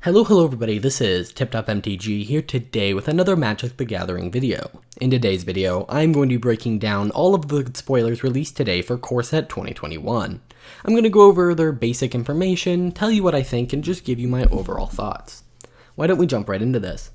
Hello everybody, this is TipTopMTG here today with another Magic the Gathering video. In today's video, I'm going to be breaking down all of the spoilers released today for Core Set 2021. I'm going to go over their basic information, tell you what I think, and just give you my overall thoughts. Why don't we jump right into this?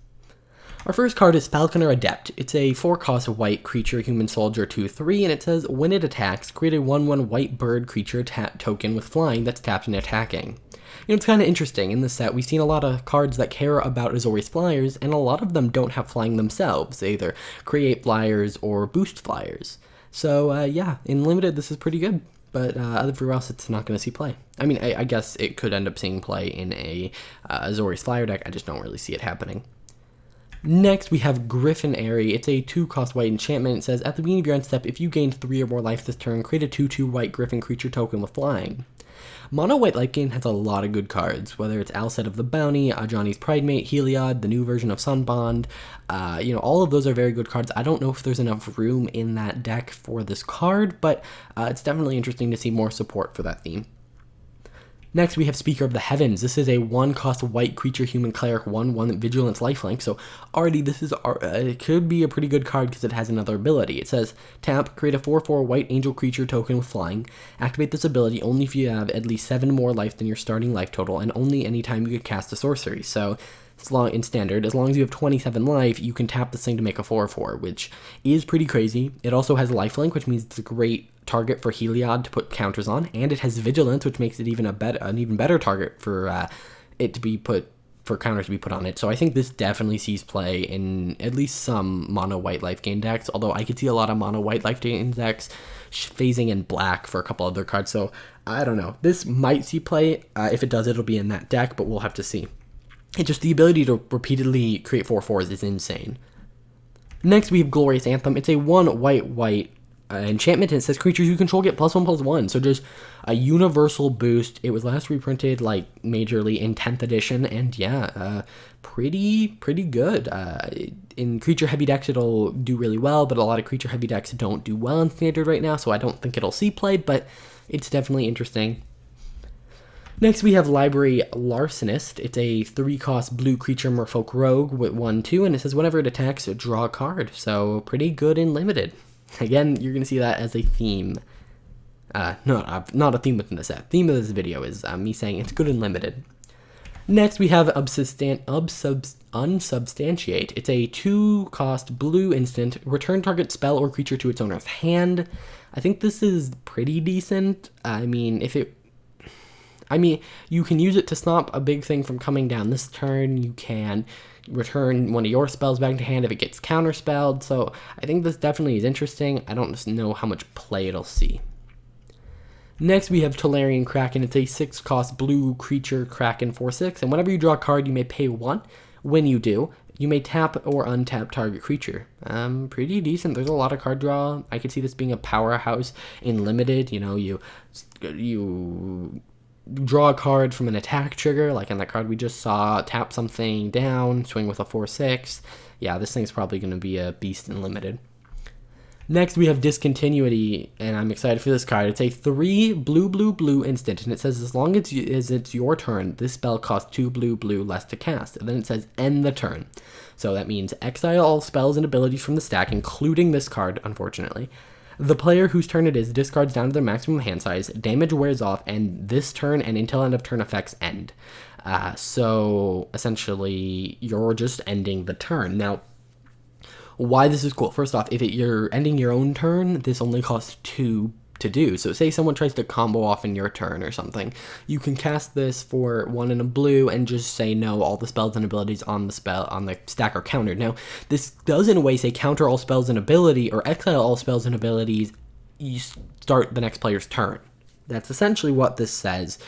Our first card is Falconer Adept. It's a 4-cost white creature human soldier 2/3, and it says when it attacks, create a 1/1 white bird creature token with flying that's tapped and attacking. It's kind of interesting. In this set, we've seen a lot of cards that care about Azorius Flyers, and a lot of them don't have flying themselves. They either create flyers or boost flyers. So, yeah, in Limited, this is pretty good. But everywhere else, it's not going to see play. I mean, I guess it could end up seeing play in a Azorius Flyer deck. I just don't really see it happening. Next, we have Griffin Airy. It's a 2-cost white enchantment. It says, at the beginning of your end step, if you gain 3 or more life this turn, create a 2/2 white Griffin creature token with flying. Mono White Life Gain has a lot of good cards, whether it's Alset of the Bounty, Ajani's Pridemate, Heliod, the new version of Sunbond. All of those are very good cards. I don't know if there's enough room in that deck for this card, but it's definitely interesting to see more support for that theme. Next, we have Speaker of the Heavens. This is a 1-cost white creature human cleric 1/1 vigilance lifelink. So already this is it could be a pretty good card because it has another ability. It says tap, create a 4/4 white angel creature token with flying. Activate this ability only if you have at least 7 more life than your starting life total, and only anytime you could cast a sorcery. So in standard, as long as you have 27 life, you can tap this thing to make a 4/4, which is pretty crazy. It also has lifelink, which means it's a great target for Heliod to put counters on, and it has vigilance, which makes it an even better target for counters to be put on it. So I think this definitely sees play in at least some mono white life gain decks, although I could see a lot of mono white life gain decks phasing in black for a couple other cards. So I don't know. This might see play. If it does, it'll be in that deck, but we'll have to see. It's just the ability to repeatedly create 4/4s is insane. Next, we have Glorious Anthem. It's a 1 white enchantment, and it says creatures you control get +1/+1. So just a universal boost. It was last reprinted majorly in 10th edition, and yeah, pretty good. In creature heavy decks, it'll do really well, but a lot of creature heavy decks don't do well in standard right now, so I don't think it'll see play, but it's definitely interesting. Next, we have Library Larcenist. It's a 3-cost blue creature merfolk rogue with 1/2, and it says whenever it attacks, draw a card. So pretty good in Limited. Again, you're going to see that as a theme. Not a theme within the set. Theme of this video is me saying it's good in Limited. Next, we have Unsubstantiate. It's a 2-cost blue instant. Return target spell or creature to its owner's hand. I think this is pretty decent. You can use it to stop a big thing from coming down this turn. You can return one of your spells back to hand if it gets counterspelled. So I think this definitely is interesting. I don't just know how much play it'll see. Next, we have Tolarian Kraken. It's a 6-cost blue creature Kraken 4/6, and whenever you draw a card, you may pay 1. When you do, you may tap or untap target creature. Pretty decent. There's a lot of card draw. I could see this being a powerhouse in Limited. You draw a card from an attack trigger, like in that card we just saw, tap something down, swing with a 4/6. Yeah, this thing's probably going to be a beast in Limited. Next, we have Discontinuity, and I'm excited for this card. It's a 3 blue instant, and it says as long as it's your turn, this spell costs 2 blue less to cast. And then it says end the turn. So that means exile all spells and abilities from the stack, including this card, unfortunately. The player whose turn it is discards down to their maximum hand size, damage wears off, and this turn and until end of turn effects end. So essentially, you're just ending the turn. Now, why this is cool? First off, if you're ending your own turn, this only costs 2 to do. So say someone tries to combo off in your turn or something, you can cast this for 1 and a blue and just say no, all the spells and abilities on the stack are countered. Now, this does in a way say counter all spells and ability or exile all spells and abilities, you start the next player's turn. That's essentially what this says.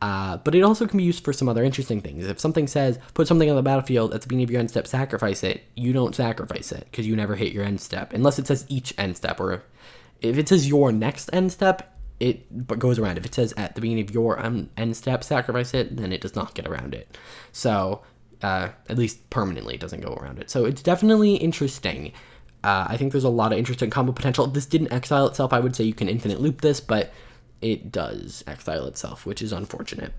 But it also can be used for some other interesting things. If something says, put something on the battlefield at the beginning of your end step, sacrifice it, you don't sacrifice it because you never hit your end step, unless it says each end step, or if it says your next end step, it goes around. If it says at the beginning of your end step, sacrifice it, then it does not get around it. So, at least permanently, it doesn't go around it. So it's definitely interesting. I think there's a lot of interesting combo potential. If this didn't exile itself, I would say you can infinite loop this, but it does exile itself, which is unfortunate.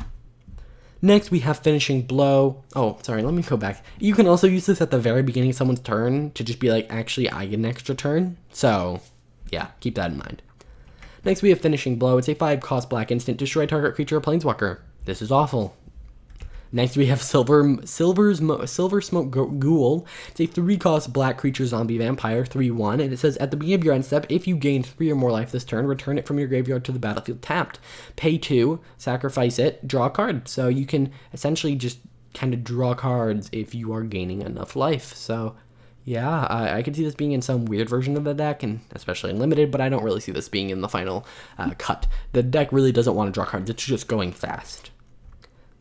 Next, we have Finishing Blow. Oh, sorry, let me go back. You can also use this at the very beginning of someone's turn to just be like, actually, I get an extra turn. So, yeah, keep that in mind. Next, we have Finishing Blow. It's a 5-cost black instant. Destroy target creature or planeswalker. This is awful. Next, we have Silver Smoke Ghoul. It's a 3-cost black creature zombie vampire, 3/1, and it says, at the beginning of your end step, if you gain 3 or more life this turn, return it from your graveyard to the battlefield tapped. Pay 2, sacrifice it, draw a card. So you can essentially just kind of draw cards if you are gaining enough life. So yeah, I could see this being in some weird version of the deck, and especially in limited, but I don't really see this being in the final cut. The deck really doesn't want to draw cards, it's just going fast.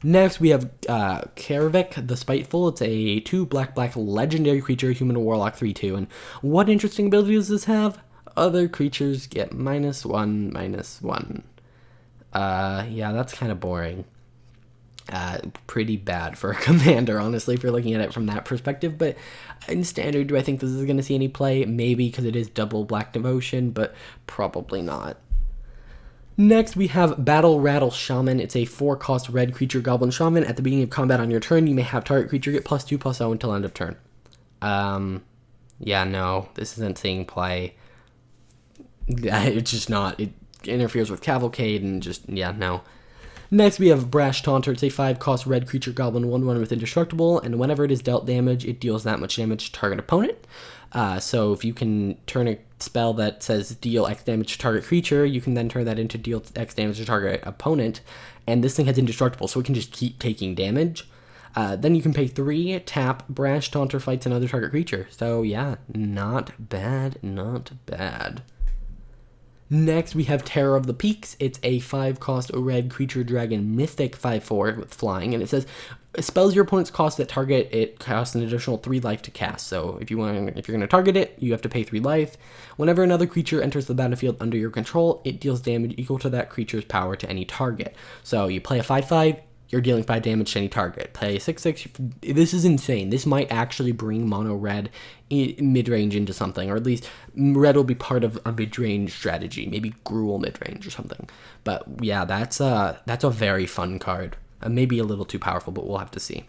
Next, we have Karavik the Spiteful. It's a 2 black legendary creature, human warlock 3/2. And what interesting ability does this have? Other creatures get -1/-1. Yeah, that's kind of boring. Pretty bad for a commander, honestly, if you're looking at it from that perspective. But in standard, do I think this is going to see any play? Maybe, because it is double black devotion, but probably not. Next, we have Battle Rattle Shaman. It's a 4-cost red creature goblin shaman. At the beginning of combat on your turn, you may have target creature get +2/+0 until end of turn. Yeah, no, this isn't seeing play. It's just not. It interferes with Cavalcade and just, yeah, no. Next, we have Brash Taunter. It's a 5-cost red creature goblin 1/1 with indestructible, and whenever it is dealt damage, it deals that much damage to target opponent. So if you can turn a spell that says deal X damage to target creature, you can then turn that into deal X damage to target opponent, and this thing has indestructible, so it can just keep taking damage. Then you can pay 3, tap, Brash Taunter fights another target creature. So yeah, not bad, not bad. Next, we have Terror of the Peaks. It's a 5-cost red creature dragon mythic 5/4 with flying, and it says spells your opponent's cost that target it costs an additional 3 life to cast. So if you're going to target it, you have to pay 3 life. Whenever another creature enters the battlefield under your control, it deals damage equal to that creature's power to any target. So you play a 5/5. You're dealing 5 damage to any target. Play 6/6. This is insane. This might actually bring mono red mid-range into something, or at least red will be part of a mid-range strategy. Maybe Gruul mid-range or something. But yeah, that's a very fun card. Maybe a little too powerful, but we'll have to see.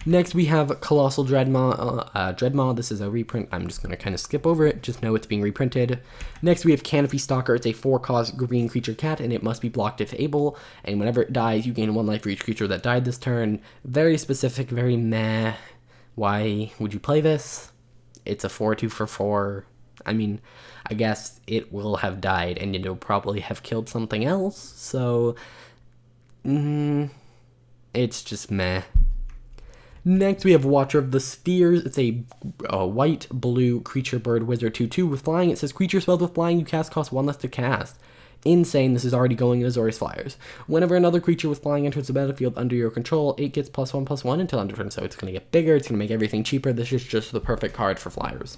Next, we have Colossal Dreadmaw. This is a reprint. I'm just going to kind of skip over it. Just know it's being reprinted. Next, we have Canopy Stalker. It's a 4-cost green creature cat, and it must be blocked if able. And whenever it dies, you gain 1 life for each creature that died this turn. Very specific, very meh. Why would you play this? It's a 4/2 for 4. I mean, I guess it will have died, and it'll probably have killed something else. So, it's just meh. Next, we have Watcher of the Spheres. It's a white-blue creature bird wizard 2/2 with flying. It says creature spells with flying you cast cost 1 less to cast. Insane, this is already going in Azorius Flyers. Whenever another creature with flying enters the battlefield under your control, it gets +1/+1 until end of turn. So it's going to get bigger, it's going to make everything cheaper. This is just the perfect card for Flyers.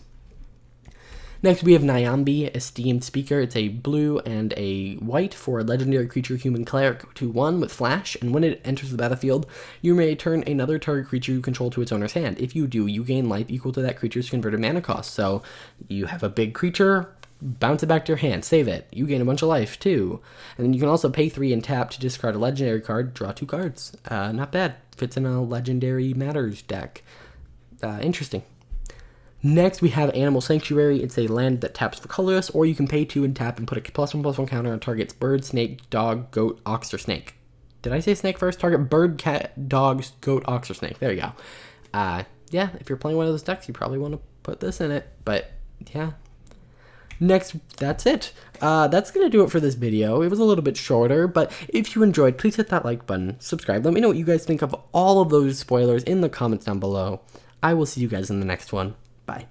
Next, we have Nyambi, Esteemed Speaker. It's a blue and a white for a legendary creature human cleric 2/1 with flash, and when it enters the battlefield, you may turn another target creature you control to its owner's hand. If you do, you gain life equal to that creature's converted mana cost. So you have a big creature, bounce it back to your hand, save it. You gain a bunch of life too. And then you can also pay 3 and tap to discard a legendary card, draw 2 cards. Not bad. Fits in a Legendary Matters deck. Interesting. Next, we have Animal Sanctuary. It's a land that taps for colorless, or you can pay 2 and tap and put a +1/+1 counter on target's bird, snake, dog, goat, ox, or snake. Did I say snake first? Target bird, cat, dogs, goat, ox, or snake. There you go. Yeah, if you're playing one of those decks, you probably want to put this in it. But yeah. Next, that's it. That's going to do it for this video. It was a little bit shorter, but if you enjoyed, please hit that like button, subscribe. Let me know what you guys think of all of those spoilers in the comments down below. I will see you guys in the next one. Bye.